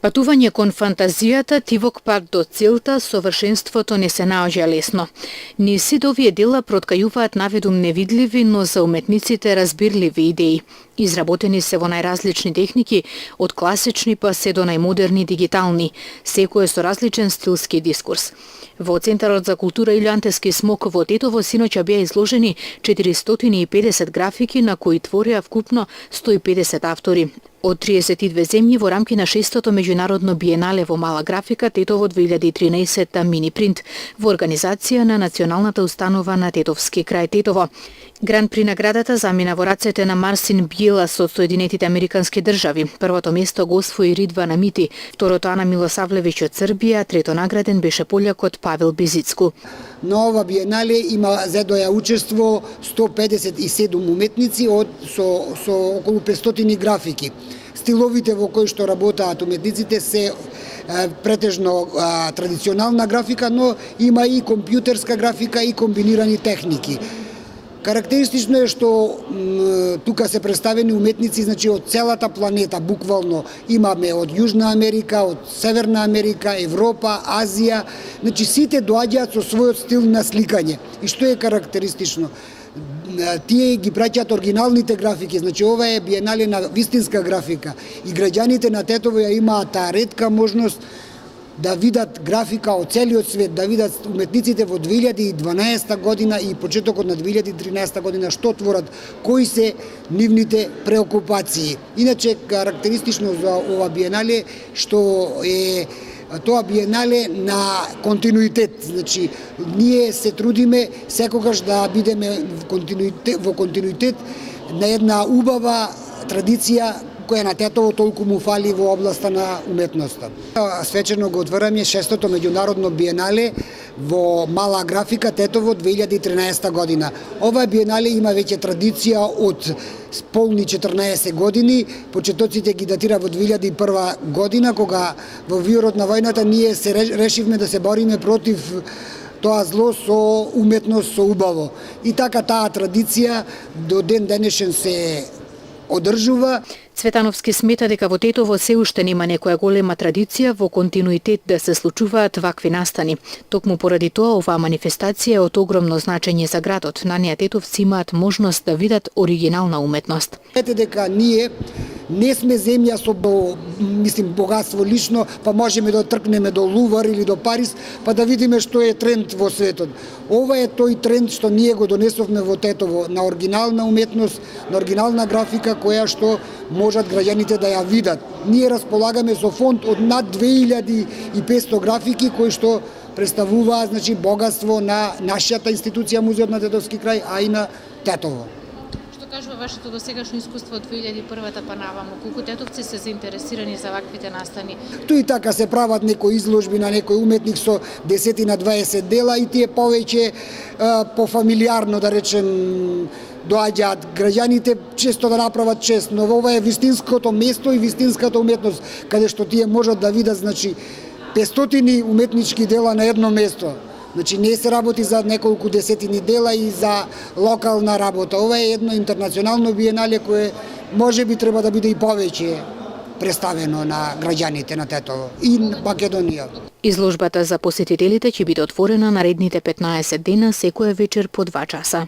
Патување кон фантазијата, тивок пат до целта, совршенството не се наоѓа лесно. Ни сите овие дела проткајуваат наведум невидливи, но за уметниците разбирливи идеи. Изработени се во најразлични техники, од класични па се до најмодерни дигитални, секој со различен стилски дискурс. Во Центарот за култура Илјо Антевски смок во Тетово синоќа беа изложени 450 графики на кои твореа вкупно 150 автори од 32 земји во рамки на 6-тото меѓународно биенале во мала графика Тетово 2013 мини принт во организација на Националната установа на Тетовски крај Тетово. Гран при наградата замина во рацете на Марсин Бјелас од Соединетите Американски држави. Првото место го освои Ридвана Мити, второто Ана Милосавлевиќ од Србија, трето награден беше полјакот Павел Безицку. На ова биенале има зедоја учество 157 уметници со околу 500 графики. Стиловите во кои што работаат уметниците се претежно традиционална графика, но има и компјутерска графика и комбинирани техники. Карактеристично е што тука се представени уметници, значи од целата планета, буквално имаме од Јужна Америка, од Северна Америка, Европа, Азија, значи сите доаѓаат со својот стил на сликање. И што е карактеристично? Тие ги праќаат оригиналните графики, значи ова е биенале на вистинска графика и граѓаните на Тетово ја имаат таа ретка можност да видат графика од целиот свет, да видат уметниците во 2012 година и почетокот на 2013 година што творат, кои се нивните преокупации. Иначе карактеристично за ова биенале што е тоа биенале на континуитет, значи ние се трудиме секогаш да бидеме во континуитет на една убава традиција која на Тетово толку му фали во областа на уметноста. Свечено го отвараме 6-тото меѓународно биенале во мала графика Тетово 2013 година. Ова биенале има веќе традиција од полни 14 години. Почетоците ги датира во 2001 година, кога во виорот на војната ние се решивме да се бориме против тоа зло со уметност, со убаво. И така таа традиција до ден денешен се одржува. Цветановски смета дека во Тетово се уште нема некоја голема традиција во континуитет да се случуваат вакви настани. Токму поради тоа оваа манифестација е од огромно значење за градот. На неа тетовци имаат можност да видат оригинална уметност. Ете дека ние не сме земја со богатство лично, па можеме да тркнеме до Лувар или до Париз, па да видиме што е тренд во светот. Ова е тој тренд што ние го донесовме во Тетово, на оригинална уметност, на оригинална графика која што можат граѓаните да ја видат. Ние располагаме со фонд од над 2500 графики кои што представуваат, значи, богатство на нашата институција Музеот на Тетовски крај, а и на Тетово. Кажува вашето досегашно искуство од 2001-та па наваму, колку тетовци се заинтересирани за ваквите настани? Тој така се прават некои изложби на некој уметник со 10 на 20 дела и тие повеќе пофамилиарно, да речем, доаѓаат граѓаните често да направат чест, но ова е вистинското место и вистинската уметност, каде што тие можат да видат, значи, 500 уметнички дела на едно место. Значи не се работи за неколку десетини дела и за локална работа. Ова е едно интернационално биенале кое можеби треба да биде и повеќе представено на граѓаните на Тетово и Македонија. Изложбата за посетителите ќе биде отворена наредните 15 дена секоја вечер по 2 часа.